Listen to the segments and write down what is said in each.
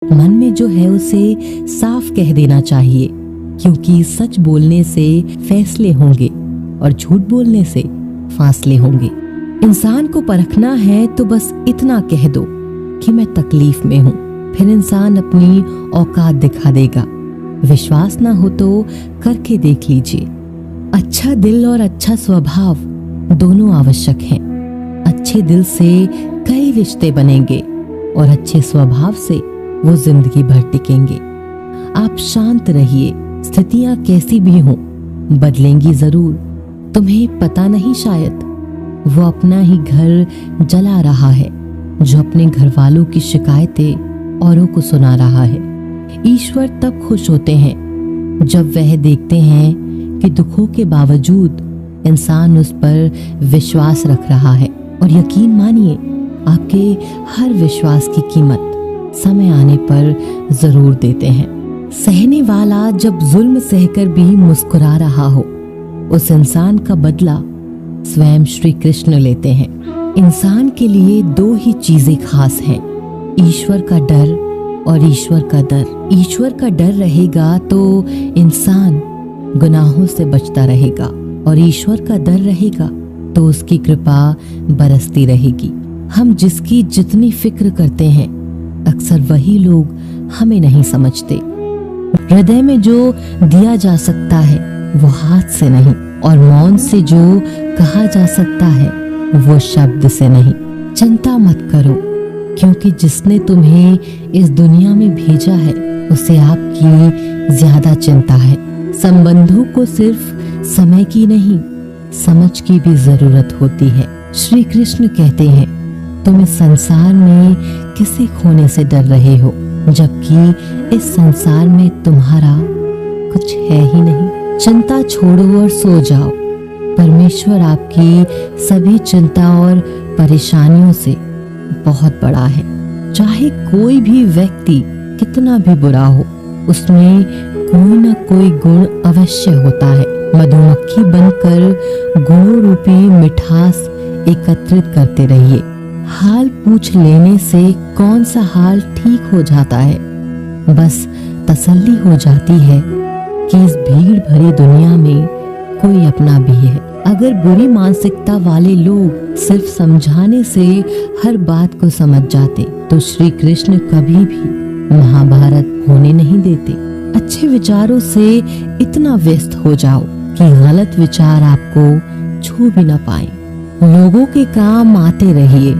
मन में जो है उसे साफ कह देना चाहिए, क्योंकि सच बोलने से फैसले होंगे और झूठ बोलने से फासले होंगे। इंसान को परखना है तो बस इतना कह दो कि मैं तकलीफ में हूँ, फिर इंसान अपनी औकात दिखा देगा। विश्वास ना हो तो करके देख लीजिए। अच्छा दिल और अच्छा स्वभाव दोनों आवश्यक हैं। अच्छे दिल से कई रिश्ते बनेंगे और अच्छे स्वभाव से वो जिंदगी भर टिकेंगे। आप शांत रहिए, स्थितियां कैसी भी हों बदलेंगी जरूर। तुम्हें पता नहीं शायद वो अपना ही घर जला रहा है जो अपने घर वालों की शिकायतें औरों को सुना रहा है। ईश्वर तब खुश होते हैं जब वह देखते हैं कि दुखों के बावजूद इंसान उस पर विश्वास रख रहा है। और यकीन मानिए, आपके हर विश्वास की कीमत समय आने पर जरूर देते हैं। सहने वाला जब जुल्म सहकर भी मुस्कुरा रहा हो, उस इंसान का बदला स्वयं श्री कृष्ण लेते हैं। इंसान के लिए दो ही चीजें खास हैं, ईश्वर का डर और ईश्वर का दर। ईश्वर का डर रहेगा तो इंसान गुनाहों से बचता रहेगा, और ईश्वर का डर रहेगा तो उसकी कृपा बरसती रहेगी। हम जिसकी जितनी फिक्र करते हैं, अक्सर वही लोग हमें नहीं समझते। हृदय में जो दिया जा सकता है वो हाथ से नहीं, और मौन से जो कहा जा सकता है वो शब्द से नहीं। चिंता मत करो, क्योंकि जिसने तुम्हें इस दुनिया में भेजा है उसे आपकी ज्यादा चिंता है। संबंधों को सिर्फ समय की नहीं, समझ की भी जरूरत होती है। श्री कृष्ण कहते हैं, तुम इस संसार में किसे खोने से डर रहे हो, जबकि इस संसार में तुम्हारा कुछ है ही नहीं। चिंता छोड़ो और सो जाओ। परमेश्वर आपकी सभी चिंता और परेशानियों से बहुत बड़ा है। चाहे कोई भी व्यक्ति कितना भी बुरा हो, उसमें कोई ना कोई गुण अवश्य होता है। मधुमक्खी बनकर गुणों रूपी मिठास एकत्रित करते रहिए। हाल पूछ लेने से कौन सा हाल ठीक हो जाता है, बस तसल्ली हो जाती है कि इस भीड़ भरी दुनिया में कोई अपना भी है। अगर बुरी मानसिकता वाले लोग सिर्फ समझाने से हर बात को समझ जाते तो श्री कृष्ण कभी भी महाभारत होने नहीं देते। अच्छे विचारों से इतना व्यस्त हो जाओ कि गलत विचार आपको छू भी न पाए। लोगों के काम आते रहिए,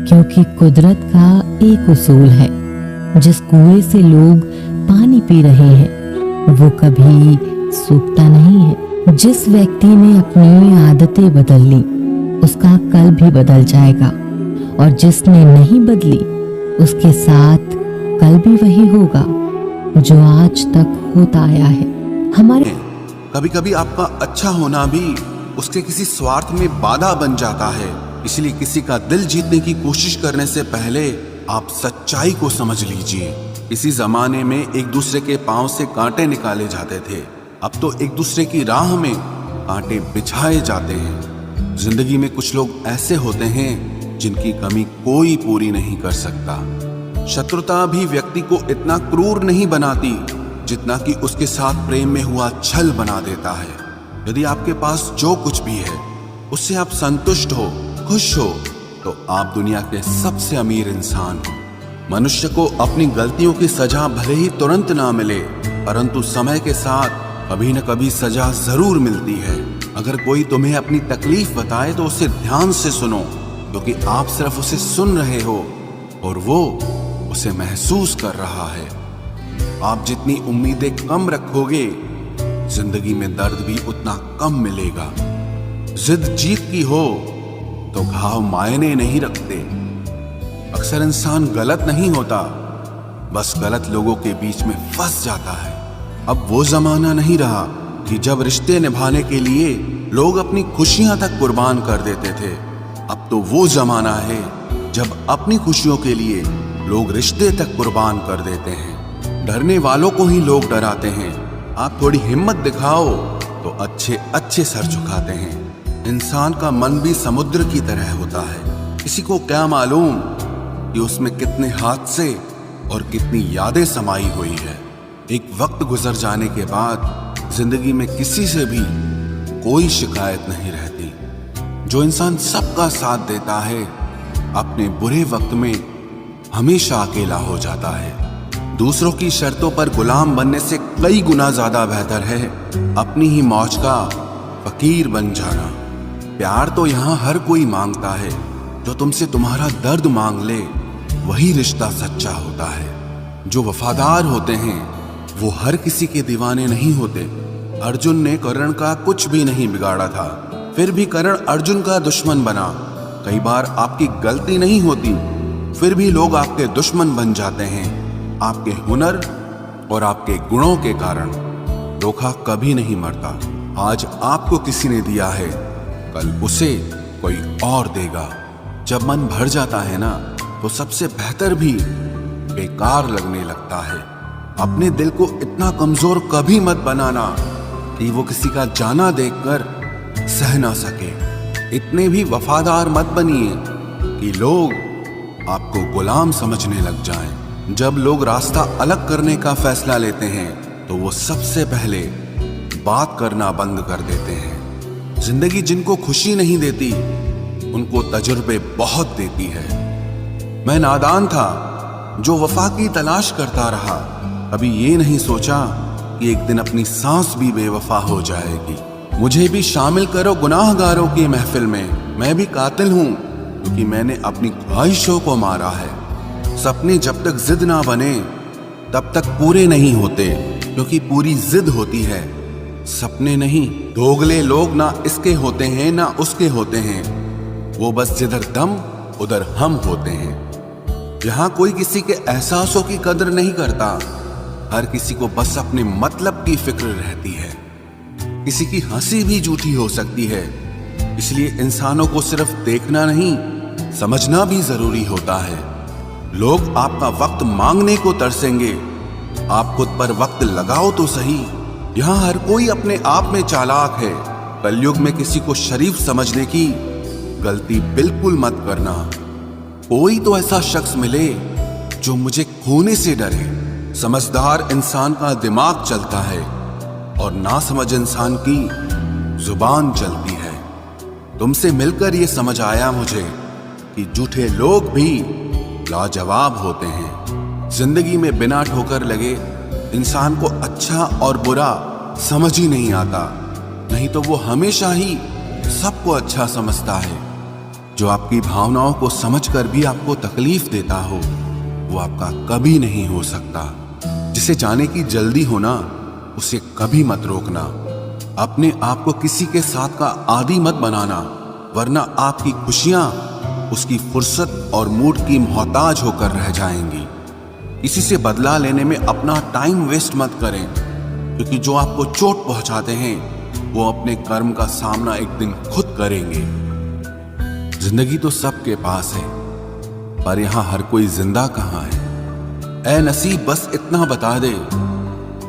क्योंकि कुदरत का एक उसूल है, जिस कुएं से लोग पानी पी रहे हैं वो कभी सूखता नहीं है। जिस व्यक्ति ने अपनी आदतें बदल ली उसका कल भी बदल जाएगा, और जिसने नहीं बदली उसके साथ कल भी वही होगा जो आज तक होता आया है। हमारे कभी कभी आपका अच्छा होना भी उसके किसी स्वार्थ में बाधा बन जाता है। इसलिए किसी का दिल जीतने की कोशिश करने से पहले आप सच्चाई को समझ लीजिए। इसी जमाने में एक दूसरे के पांव से कांटे निकाले जाते थे, अब तो एक दूसरे की राह में कांटे बिछाए जाते हैं। जिंदगी में कुछ लोग ऐसे होते हैं जिनकी कमी कोई पूरी नहीं कर सकता। शत्रुता भी व्यक्ति को इतना क्रूर नहीं बनाती जितना कि उसके साथ प्रेम में हुआ छल बना देता है। यदि आपके पास जो कुछ भी है उससे आप संतुष्ट हो, खुश हो, तो आप दुनिया के सबसे अमीर इंसान हो। मनुष्य को अपनी गलतियों की सजा भले ही तुरंत ना मिले, परंतु समय के साथ कभी न कभी सजा जरूर मिलती है। अगर कोई तुम्हें अपनी तकलीफ बताए तो उसे ध्यान से सुनो, क्योंकि आप सिर्फ उसे सुन रहे हो और वो उसे महसूस कर रहा है। आप जितनी उम्मीदें कम रखोगे, जिंदगी में दर्द भी उतना कम मिलेगा। जिद जीत की हो तो घाव मायने नहीं रखते। अक्सर इंसान गलत नहीं होता, बस गलत लोगों के बीच में फंस जाता है। अब वो जमाना नहीं रहा कि जब रिश्ते निभाने के लिए लोग अपनी खुशियां तक कुर्बान कर देते थे। अब तो वो जमाना है जब अपनी खुशियों के लिए लोग रिश्ते तक कुर्बान कर देते हैं। डरने वालों को ही लोग डराते हैं। आप थोड़ी हिम्मत दिखाओ तो अच्छे अच्छे सर झुकाते हैं। इंसान का मन भी समुद्र की तरह होता है। किसी को क्या मालूम कि उसमें कितने हादसे और कितनी यादें समाई हुई है। एक वक्त गुजर जाने के बाद जिंदगी में किसी से भी कोई शिकायत नहीं रहती। जो इंसान सबका साथ देता है अपने बुरे वक्त में हमेशा अकेला हो जाता है। दूसरों की शर्तों पर गुलाम बनने से कई गुना ज्यादा बेहतर है अपनी ही मौज का फकीर बन जाना। प्यार तो यहाँ हर कोई मांगता है, जो तुमसे तुम्हारा दर्द मांग ले वही रिश्ता सच्चा होता है। जो वफादार होते हैं वो हर किसी के दीवाने नहीं होते। अर्जुन ने कर्ण का कुछ भी नहीं बिगाड़ा था, फिर भी कर्ण अर्जुन का दुश्मन बना। कई बार आपकी गलती नहीं होती, फिर भी लोग आपके दुश्मन बन जाते हैं। आपके हुनर और आपके गुणों के कारण धोखा कभी नहीं मरता। आज आपको किसी ने दिया है, कल उसे कोई और देगा। जब मन भर जाता है ना, तो सबसे बेहतर भी बेकार लगने लगता है। अपने दिल को इतना कमजोर कभी मत बनाना कि वो किसी का जाना देखकर सह ना सके। इतने भी वफादार मत बनिए कि लोग आपको गुलाम समझने लग जाएं। जब लोग रास्ता अलग करने का फैसला लेते हैं तो वो सबसे पहले बात करना बंद कर देते हैं। जिंदगी जिनको खुशी नहीं देती उनको तजुर्बे बहुत देती है। मैं नादान था जो वफा की तलाश करता रहा, अभी ये नहीं सोचा कि एक दिन अपनी सांस भी बेवफा हो जाएगी। मुझे भी शामिल करो गुनाहगारों की महफिल में। मैं भी कातिल हूं क्योंकि मैंने अपनी ख्वाहिशों को मारा है। सपने जब तक जिद ना बने तब तक पूरे नहीं होते, क्योंकि पूरी जिद होती है, सपने नहीं। दोगले लोग ना इसके होते हैं ना उसके होते हैं, वो बस जिधर दम उधर हम होते हैं। यहाँ कोई किसी के एहसासों की कदर नहीं करता, हर किसी को बस अपने मतलब की फिक्र रहती है। किसी की हंसी भी झूठी हो सकती है, इसलिए इंसानों को सिर्फ देखना नहीं समझना भी जरूरी होता है। लोग आपका वक्त मांगने को तरसेंगे, आप खुद पर वक्त लगाओ तो सही। यहाँ हर कोई अपने आप में चालाक है। कलयुग में किसी को शरीफ समझने की गलती बिल्कुल मत करना। कोई तो ऐसा शख्स मिले जो मुझे खोने से डरे। समझदार इंसान का दिमाग चलता है और नासमझ इंसान की जुबान चलती है। तुमसे मिलकर ये समझ आया मुझे कि झूठे लोग भी लाजवाब होते हैं। जिंदगी में बिना ठोकर लगे इंसान को अच्छा और बुरा समझ ही नहीं आता, नहीं तो वो हमेशा ही सबको अच्छा समझता है। जो आपकी भावनाओं को समझकर भी आपको तकलीफ देता हो वो आपका कभी नहीं हो सकता। जिसे जाने की जल्दी होना उसे कभी मत रोकना। अपने आप को किसी के साथ का आदी मत बनाना, वरना आपकी खुशियां उसकी फुर्सत और मूड की मोहताज होकर रह जाएंगी। किसी से बदला लेने में अपना टाइम वेस्ट मत करें, क्योंकि जो आपको चोट पहुंचाते हैं वो अपने कर्म का सामना एक दिन खुद करेंगे। जिंदगी तो सबके पास है, पर यहां हर कोई जिंदा कहां है। ऐ नसीब बस इतना बता दे,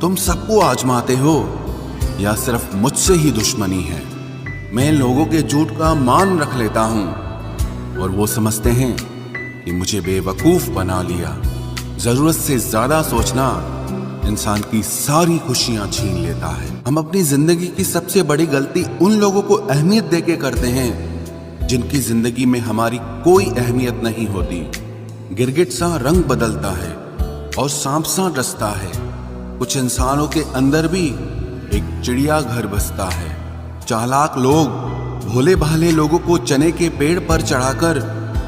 तुम सबको आजमाते हो या सिर्फ मुझसे ही दुश्मनी है। मैं लोगों के झूठ का मान रख लेता हूं और वो समझते हैं कि मुझे बेवकूफ बना लिया। जरूरत से ज्यादा सोचना इंसान की सारी खुशियां छीन लेता है। हम अपनी जिंदगी की सबसे बड़ी गलती उन लोगों को अहमियत देके करते हैं जिनकी जिंदगी में हमारी कोई अहमियत नहीं होती। गिरगिट सा रंग बदलता है और सांप सा डसता है। कुछ इंसानों के अंदर भी एक चिड़िया घर बसता है। चालाक लोग भोले भाले लोगों को चने के पेड़ पर चढ़ाकर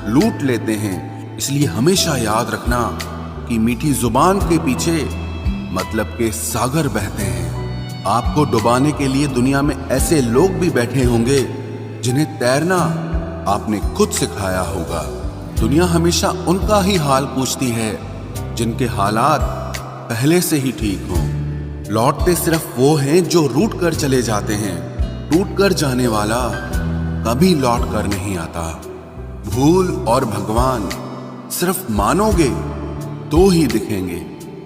लूट लेते हैं। इसलिए हमेशा याद रखना कि मीठी जुबान के पीछे मतलब के सागर बहते हैं। आपको डुबाने के लिए दुनिया में ऐसे लोग भी बैठे होंगे जिन्हें तैरना आपने खुद सिखाया होगा। दुनिया हमेशा उनका ही हाल पूछती है जिनके हालात पहले से ही ठीक हों। लौटते सिर्फ वो हैं जो रूठ कर चले जाते हैं। टूट कर जाने वाला कभी लौट कर नहीं आता। भूल और भगवान सिर्फ मानोगे तो ही दिखेंगे।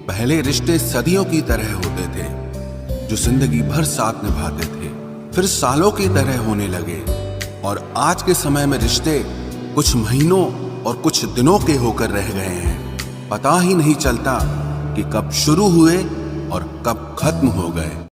पहले रिश्ते सदियों की तरह होते थे, जो जिंदगी भर साथ निभाते थे, फिर सालों की तरह होने लगे। और आज के समय में रिश्ते कुछ महीनों और कुछ दिनों के होकर रह गए हैं। पता ही नहीं चलता कि कब शुरू हुए और कब खत्म हो गए।